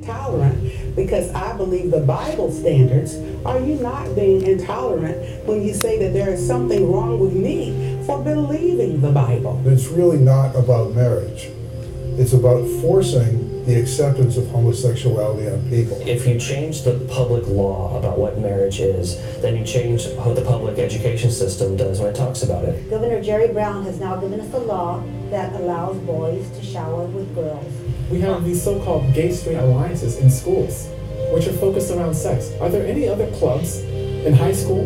intolerant because I believe the Bible standards? Are you not being intolerant when you say that there is something wrong with me for believing the Bible? It's really not about marriage. It's about forcing the acceptance of homosexuality on people. If you change the public law about what marriage is, then you change how the public education system does when it talks about it. Governor Jerry Brown has now given us a law that allows boys to shower with girls. We have these so-called gay-straight alliances in schools, which are focused around sex. Are there any other clubs in high school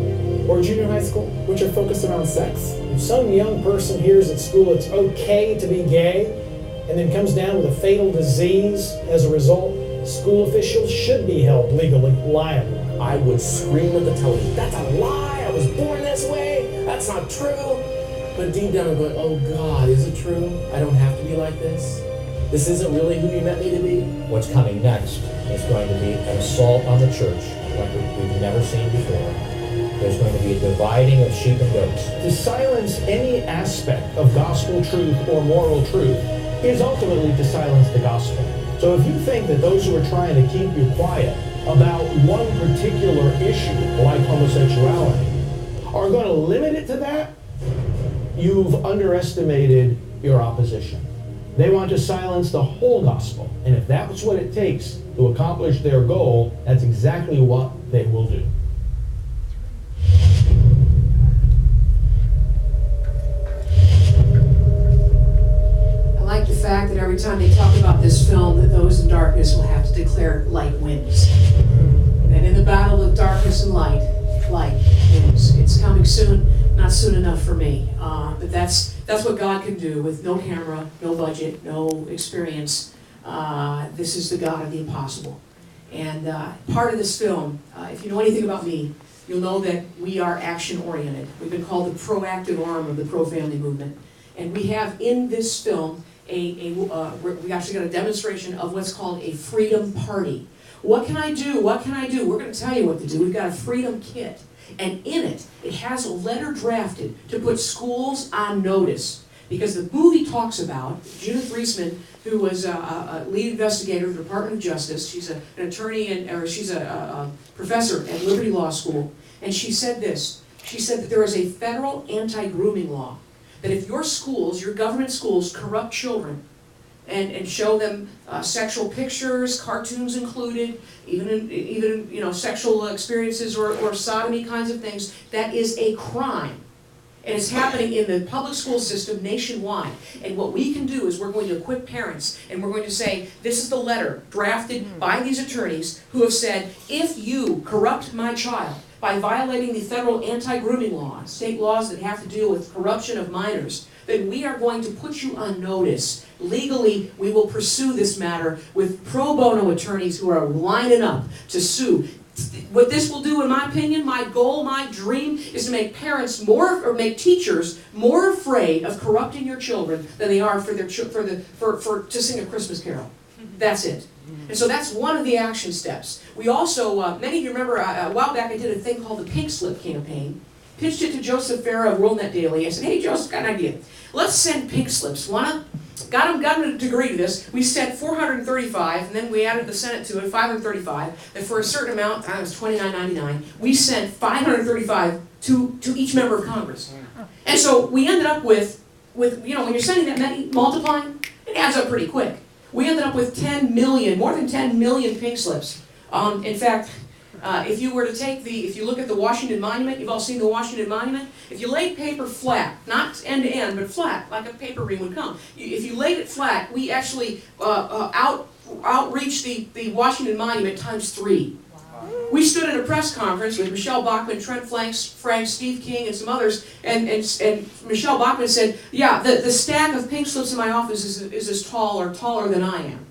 or junior high school which are focused around sex? If some young person hears at school it's okay to be gay, and then comes down with a fatal disease as a result, school officials should be held legally liable. I would scream at the television, that's a lie, I was born this way, that's not true. But deep down I'm going, oh God, is it true? I don't have to be like this? This isn't really who you meant me to be? What's coming next is going to be an assault on the church like we've never seen before. There's going to be a dividing of sheep and goats. To silence any aspect of gospel truth or moral truth is ultimately to silence the gospel. So if you think that those who are trying to keep you quiet about one particular issue, like homosexuality, are going to limit it to that, you've underestimated your opposition. They want to silence the whole gospel. And if that's what it takes to accomplish their goal, that's exactly what they will do. I like the fact that every time they talk about this film, that those in darkness will have to declare light wins. And in the battle of darkness and light wins. It's coming soon, not soon enough for me. But that's what God can do with no camera, no budget, no experience. This is the God of the impossible. And part of this film, if you know anything about me, you'll know that we are action-oriented. We've been called the proactive arm of the pro-family movement. And we have in this film, we actually got a demonstration of what's called a freedom party. What can I do? What can I do? We're going to tell you what to do. We've got a freedom kit. And in it, it has a letter drafted to put schools on notice. Because the movie talks about Judith Reisman, who was a lead investigator of the Department of Justice. She's an attorney, she's a professor at Liberty Law School. And she said this. She said that there is a federal anti-grooming law. That if your schools, your government schools, corrupt children and show them sexual pictures, cartoons included, even sexual experiences or sodomy kinds of things, that is a crime. And it's happening in the public school system nationwide. And what we can do is we're going to equip parents and we're going to say, this is the letter drafted by these attorneys who have said, if you corrupt my child by violating the federal anti-grooming laws, state laws that have to deal with corruption of minors, then we are going to put you on notice. Legally, we will pursue this matter with pro bono attorneys who are lining up to sue. What this will do, in my opinion, my goal, my dream, is to make parents make teachers more afraid of corrupting your children than they are to sing a Christmas carol. That's it. And so that's one of the action steps. We also, many of you remember, a while back I did a thing called the Pink Slip campaign. Pitched it to Joseph Farah of WorldNet Daily. I said, hey, Joseph, got an idea. Let's send pink slips. Wanna? Got him to agree to this. We sent 435, and then we added the Senate to it, 535. And for a certain amount, it was $29.99. We sent 535 to each member of Congress. And so we ended up with when you're sending that many, multiplying, it adds up pretty quick. We ended up with 10 million, more than 10 million pink slips. In fact, if you were to if you look at the Washington Monument, you've all seen the Washington Monument, if you laid paper flat, not end to end, but flat, like a paper ring would come, if you laid it flat, we actually outreached the Washington Monument times 3. Wow. We stood at a press conference with Michelle Bachmann, Trent Frank, Steve King, and some others, and Michelle Bachmann said, yeah, the stack of pink slips in my office is as tall or taller than I am.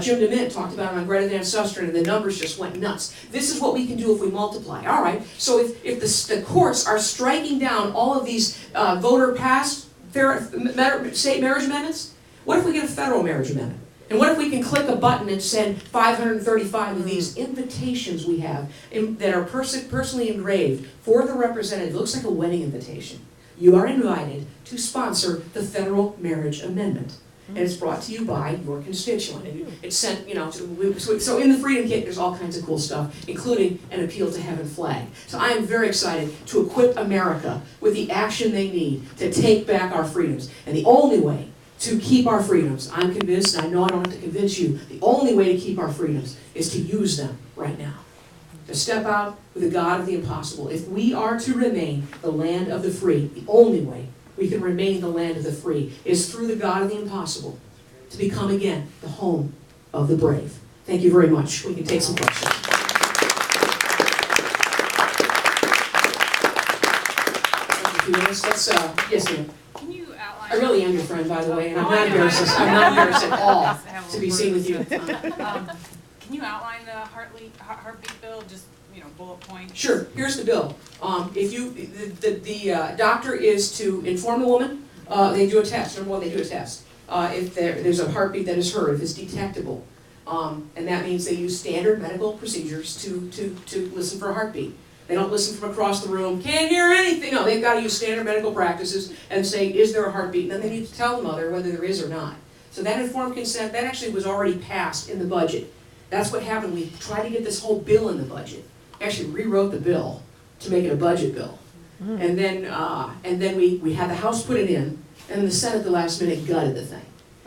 Jim DeMint talked about it on Greta Van Susteren, and the numbers just went nuts. This is what we can do if we multiply. All right, so if the courts are striking down all of these voter-passed state marriage amendments, what if we get a federal marriage amendment? And what if we can click a button and send 535 of these invitations we have that are personally engraved for the representative? It looks like a wedding invitation. You are invited to sponsor the federal marriage amendment. and it's brought to you by your constituent. And it's sent, so in the Freedom Kit, there's all kinds of cool stuff, including an appeal to heaven flag. So I am very excited to equip America with the action they need to take back our freedoms. And the only way to keep our freedoms, I'm convinced, and I know I don't have to convince you, the only way to keep our freedoms is to use them right now. To step out with the God of the impossible. If we are to remain the land of the free, the only way we can remain the land of the free is through the God of the impossible, to become again the home of the brave. Thank you very much. We can take some questions. Yes, ma'am. Can you outline? I really am your friend, by the way, and I'm not embarrassed. I'm not embarrassed at all to be seen with you. Can you outline the heartbeat bill? Just bullet point. Sure. Here's the bill. If you the doctor is to inform the woman, they do a test. Number one, they do a test. If there's a heartbeat that is heard, if it's detectable, and that means they use standard medical procedures to listen for a heartbeat. They don't listen from across the room, can't hear anything. No, they've got to use standard medical practices and say, is there a heartbeat? And then they need to tell the mother whether there is or not. So that informed consent, that actually was already passed in the budget. That's what happened. We tried to get this whole bill in the budget. Actually rewrote the bill to make it a budget bill. And then we had the House put it in, and the Senate at the last minute gutted the thing.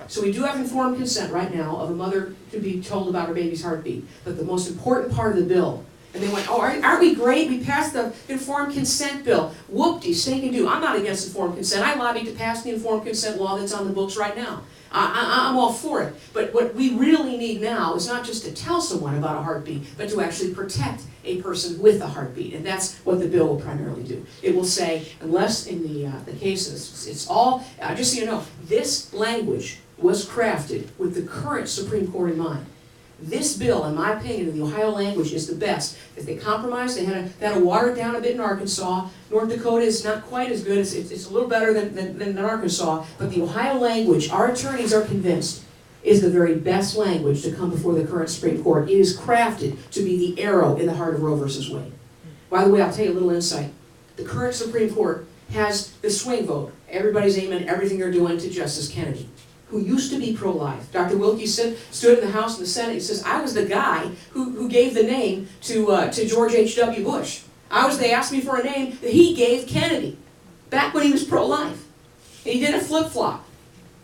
So we do have informed consent right now of a mother to be told about her baby's heartbeat. But the most important part of the bill, and they went, oh, aren't we great? We passed the informed consent bill. Whoop-de, stinking do. I'm not against informed consent. I lobbied to pass the informed consent law that's on the books right now. I'm all for it. But what we really need now is not just to tell someone about a heartbeat, but to actually protect a person with a heartbeat. And that's what the bill will primarily do. It will say, unless in the cases, it's all, just so you know, this language was crafted with the current Supreme Court in mind. This bill, in my opinion, in the Ohio language, is the best. If they compromised, they had to water it down a bit in Arkansas. North Dakota is not quite as good. It's a little better than Arkansas. But the Ohio language, our attorneys are convinced, is the very best language to come before the current Supreme Court. It is crafted to be the arrow in the heart of Roe versus Wade. By the way, I'll tell you a little insight. The current Supreme Court has the swing vote. Everybody's aiming everything they're doing to Justice Kennedy, who used to be pro-life. Dr. Wilkie stood in the House and the Senate. He says, I was the guy who gave the name to George H.W. Bush. They asked me for a name that he gave Kennedy, back when he was pro-life. And he did a flip-flop.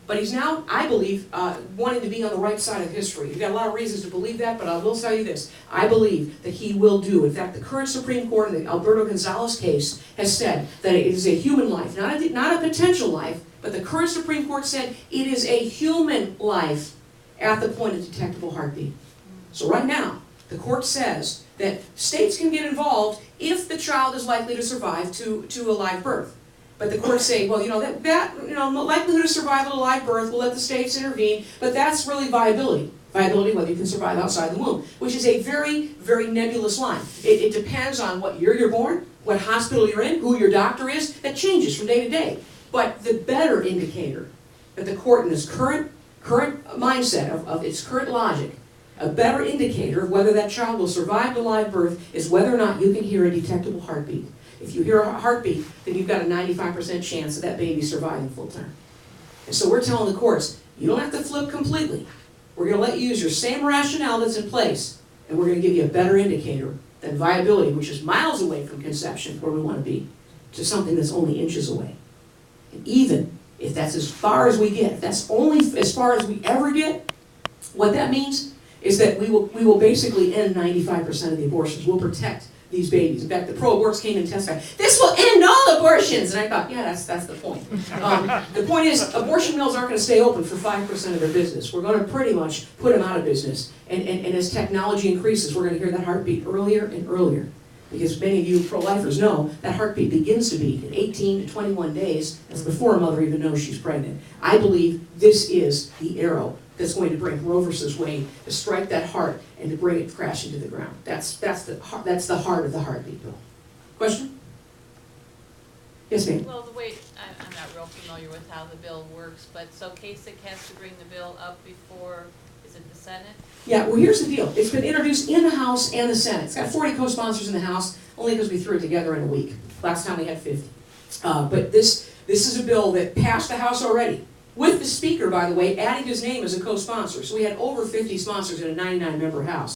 But he's now, I believe, wanting to be on the right side of history. You've got a lot of reasons to believe that, but I will tell you this. I believe that he will do. In fact, the current Supreme Court in the Alberto Gonzalez case has said that it is a human life, not a potential life, but the current Supreme Court said it is a human life at the point of detectable heartbeat. So right now, the court says that states can get involved if the child is likely to survive to a live birth. But the courts say, well, the likelihood of survival to live birth, we'll let the states intervene, but that's really viability. Viability, whether you can survive outside the womb, which is a very, very nebulous line. It depends on what year you're born, what hospital you're in, who your doctor is. That changes from day to day. But the better indicator that the court in its current mindset of its current logic, a better indicator of whether that child will survive to live birth is whether or not you can hear a detectable heartbeat. If you hear a heartbeat, then you've got a 95% chance of that baby surviving full term. And so we're telling the courts, you don't have to flip completely. We're going to let you use your same rationale that's in place, and we're going to give you a better indicator than viability, which is miles away from conception, where we want to be, to something that's only inches away. And even if that's as far as we get, if that's only as far as we ever get, what that means is that we will basically end 95% of the abortions. We'll protect these babies. In fact, the pro-aborts came and testified, this will end all abortions! And I thought, yeah, that's the point. The point is, abortion mills aren't going to stay open for 5% of their business. We're going to pretty much put them out of business. And as technology increases, we're going to hear that heartbeat earlier and earlier. Because many of you pro-lifers know that heartbeat begins to beat in 18 to 21 days. That's before a mother even knows she's pregnant. I believe this is the arrow that's going to bring Roe versus Wade to strike that heart and to bring it crashing to the ground. That's the heart of the heartbeat bill. Question? Yes, ma'am. Well, the way I'm not real familiar with how the bill works, but so Kasich has to bring the bill up before, is it the Senate? Yeah, well, here's the deal. It's been introduced in the House and the Senate. It's got 40 co-sponsors in the House, only because we threw it together in a week. Last time we had 50. But this is a bill that passed the House already. With the speaker, by the way, adding his name as a co-sponsor. So we had over 50 sponsors in a 99-member House.